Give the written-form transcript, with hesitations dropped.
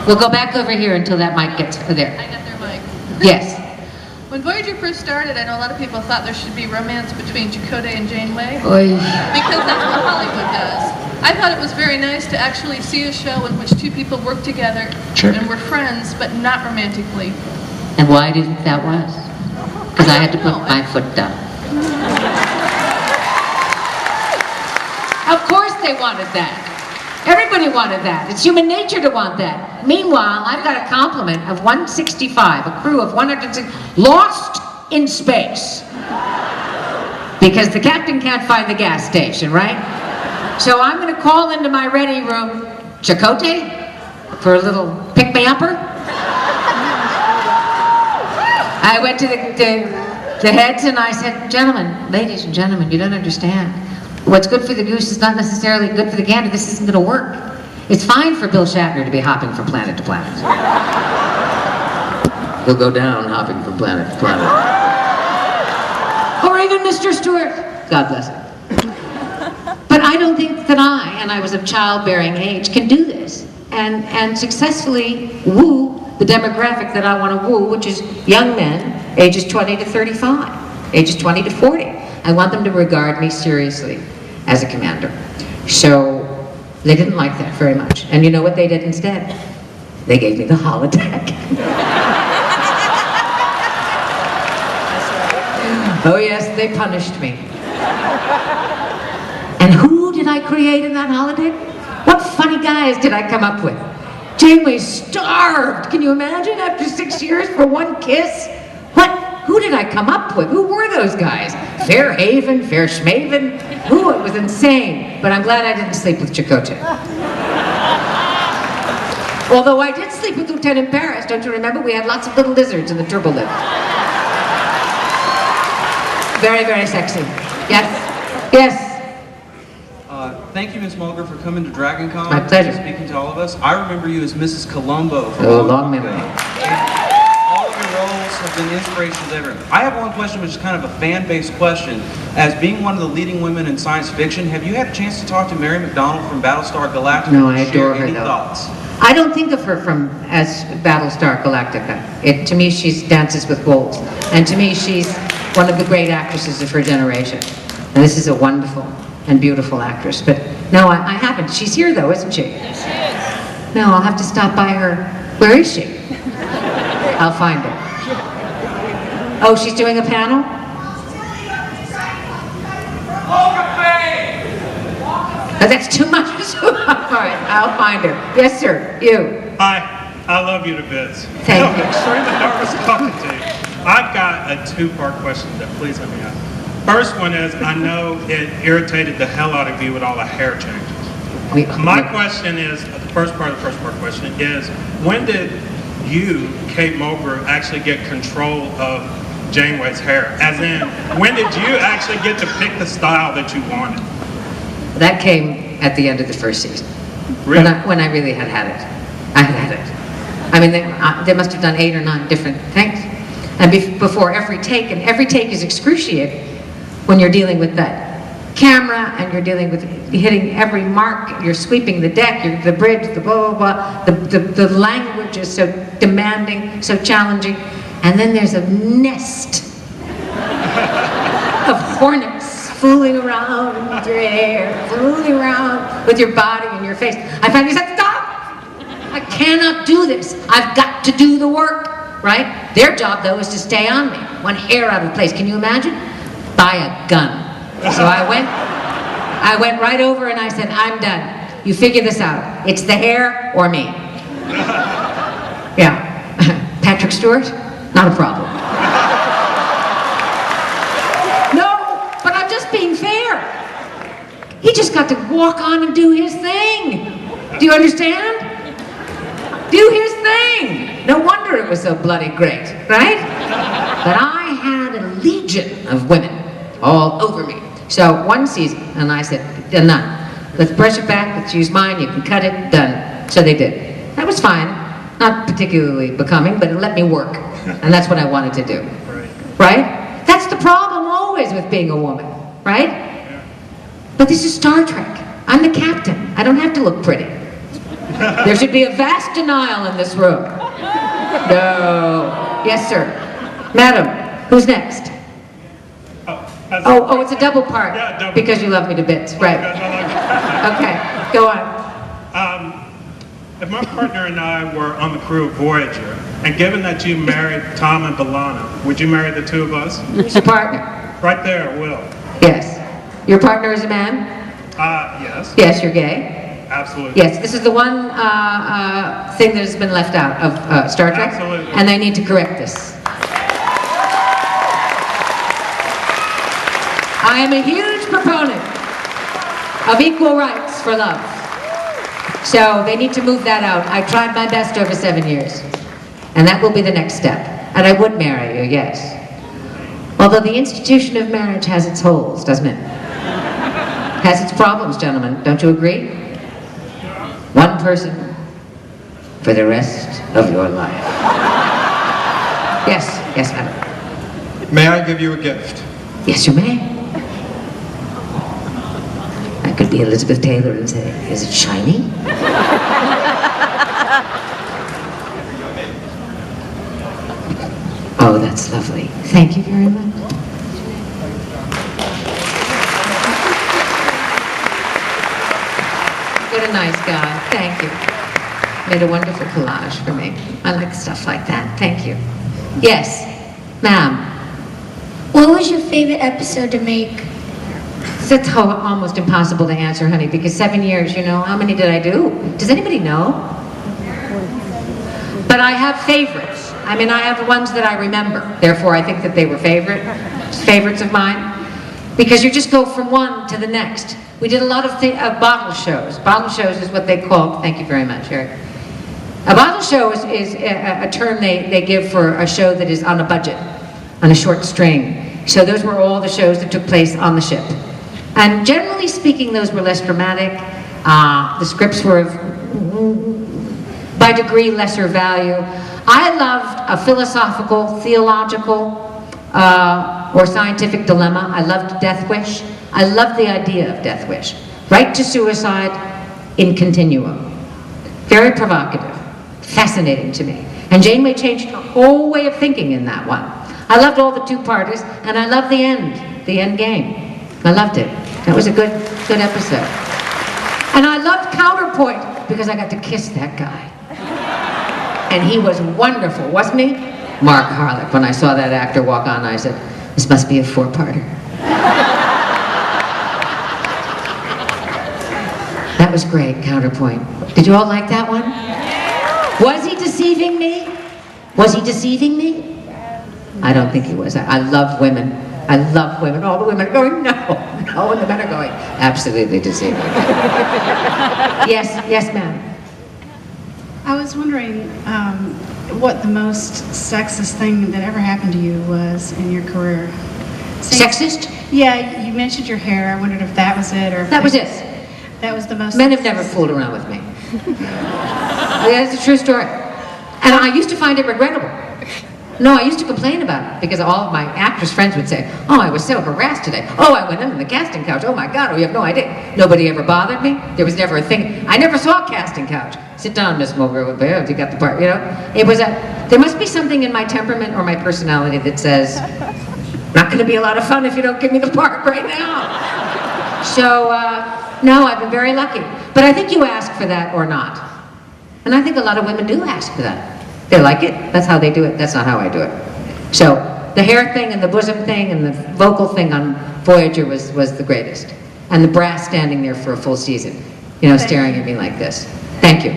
We'll go back over here until that mic gets there. I got their mic. Yes. When Voyager first started, I know a lot of people thought there should be romance between Chakotay and Janeway. Oy. Because that's what Hollywood does. I thought it was very nice to actually see a show in which two people work together and were friends, but not romantically. And why do you think that was? Because I had to put my foot down. Of course they wanted that. Everybody wanted that. It's human nature to want that. Meanwhile, I've got a complement of 165, a crew of 106, lost in space. Because the captain can't find the gas station, right? So I'm going to call into my ready room, Chakotay, for a little pick-me-upper. I went to the heads and I said, gentlemen, ladies and gentlemen, you don't understand. What's good for the goose is not necessarily good for the gander. This isn't going to work. It's fine for Bill Shatner to be hopping from planet to planet. He'll go down hopping from planet to planet. Or even Mr. Stewart. God bless him. But I don't think that I was of childbearing age, can do this and successfully woo the demographic that I want to woo, which is young men, ages 20 to 35, ages 20 to 40. I want them to regard me seriously as a commander. So they didn't like that very much. And you know what they did instead? They gave me the holodeck. Oh yes, they punished me. And who did I create in that holodeck? What funny guys did I come up with? Janeway starved. Can you imagine after 6 years for one kiss? Who did I come up with? Who were those guys? Fairhaven, Fairschmaven? Ooh, it was insane. But I'm glad I didn't sleep with Chakotay. Although I did sleep with Lieutenant Paris. Don't you remember? We had lots of little lizards in the turbo lift. Very, very sexy. Yes? Yes? Thank you, Ms. Mulgrew, for coming to DragonCon. My pleasure. And speaking to all of us. I remember you as Mrs. Columbo. Oh, long memory. All of your roles have been inspirational to everyone. I have one question, which is kind of a fan-based question. As being one of the leading women in science fiction, have you had a chance to talk to Mary McDonnell from Battlestar Galactica? No, I adore her, any though. Thoughts? I don't think of her as Battlestar Galactica. To me, she dances with wolves. And to me, she's one of the great actresses of her generation. And this is a wonderful and beautiful actress. But no, I haven't. She's here, though, isn't she? Yes, she is. No, I'll have to stop by her. Where is she? I'll find her. Oh, she's doing a panel? Oh, that's too much. All right, I'll find her. Yes, sir. You. Hi, I love you to bits. Thank you. I'm extremely nervous talking to you. I've got a two-part question that please let me ask. First one is, I know it irritated the hell out of you with all the hair changes. My question is, the first part question is, when did you, Kate Mulgrew, actually get control of Janeway's hair? As in, when did you actually get to pick the style that you wanted? That came at the end of the first season. Really? When I really had it. I had it. I mean, they must have done 8 or 9 different things. And before every take, and every take is excruciating when you're dealing with that camera and you're dealing with hitting every mark, you're sweeping the deck, the bridge, the blah, blah, blah. The language is so demanding, so challenging. And then there's a nest of hornets fooling around with your hair, fooling around with your body and your face. I finally said, stop! I cannot do this. I've got to do the work, right? Their job, though, is to stay on me. One hair out of place. Can you imagine? Buy a gun. So I went right over and I said, I'm done. You figure this out. It's the hair or me. Yeah. Patrick Stewart? Not a problem. No, but I'm just being fair. He just got to walk on and do his thing. Do you understand? Do his thing. No wonder it was so bloody great, right? But I had a legion of women all over me. So one season, and I said, none. Let's brush it back, let's use mine, you can cut it, done. So they did. That was fine. Not particularly becoming, but it let me work. And that's what I wanted to do. Right? That's the problem always with being a woman, right? But this is Star Trek. I'm the captain. I don't have to look pretty. There should be a vast denial in this room. No. Yes, sir. Madam, who's next? Oh, it's a double part. Yeah, double. Because you love me to bits, right? Okay, go on. If my partner and I were on the crew of Voyager, and given that you married Tom and B'Elanna, would you marry the two of us? Who's your partner? Right there, Will. Yes. Your partner is a man? Yes. Yes, you're gay? Absolutely. Yes, this is the one thing that has been left out of Star Trek. Absolutely. And they need to correct this. I am a huge proponent of equal rights for love. So they need to move that out. I tried my best over 7 years. And that will be the next step. And I would marry you, yes. Although the institution of marriage has its holes, doesn't it? Has its problems, gentlemen. Don't you agree? One person for the rest of your life. Yes, yes, madam. May I give you a gift? Yes, you may. I could be Elizabeth Taylor and say, is it shiny? Oh, that's lovely. Thank you very much. What a nice guy. Thank you. Made a wonderful collage for me. I like stuff like that. Thank you. Yes, ma'am. What was your favorite episode to make? That's almost impossible to answer, honey, because 7 years, you know, how many did I do? Does anybody know? But I have favorites. I mean, I have ones that I remember. Therefore, I think that they were favorites of mine. Because you just go from one to the next. We did a lot of bottle shows. Bottle shows is what they call, thank you very much, Eric. A bottle show is a term they give for a show that is on a budget, on a short string. So those were all the shows that took place on the ship. And generally speaking, those were less dramatic. The scripts were of, by degree, lesser value. I loved a philosophical, theological, or scientific dilemma. I loved Death Wish. I loved the idea of Death Wish. Right to suicide in continuum. Very provocative. Fascinating to me. And Janeway changed her whole way of thinking in that one. I loved all the two-parters, and I loved the end game. I loved it. That was a good episode. And I loved Counterpoint because I got to kiss that guy. And he was wonderful, wasn't he? Mark Harlech. When I saw that actor walk on, I said, this must be a four-parter. That was great, Counterpoint. Did you all like that one? Was he deceiving me? Was he deceiving me? I don't think he was. I love women. I love women. All the women are going, no, no, and the men are going, absolutely deceiving. Yes, ma'am. I was wondering what the most sexist thing that ever happened to you was in your career. Sexist? Yeah, you mentioned your hair. I wondered if that was it or if That was it. That was the most. Men have never fooled around with me. That's a true story. And I used to find it regrettable. No, I used to complain about it because all of my actress friends would say, oh, I was so harassed today. Oh, I went in the casting couch. Oh my God, oh, you have no idea. Nobody ever bothered me. There was never a thing. I never saw a casting couch. Sit down, Miss Mulgrew, if you got the part, you know. It was there must be something in my temperament or my personality that says, not gonna be a lot of fun if you don't give me the part right now. So, no, I've been very lucky. But I think you ask for that or not. And I think a lot of women do ask for that. They like it, that's how they do it, that's not how I do it. So, the hair thing and the bosom thing and the vocal thing on Voyager was the greatest. And the brass standing there for a full season, you know, staring at me like this. Thank you.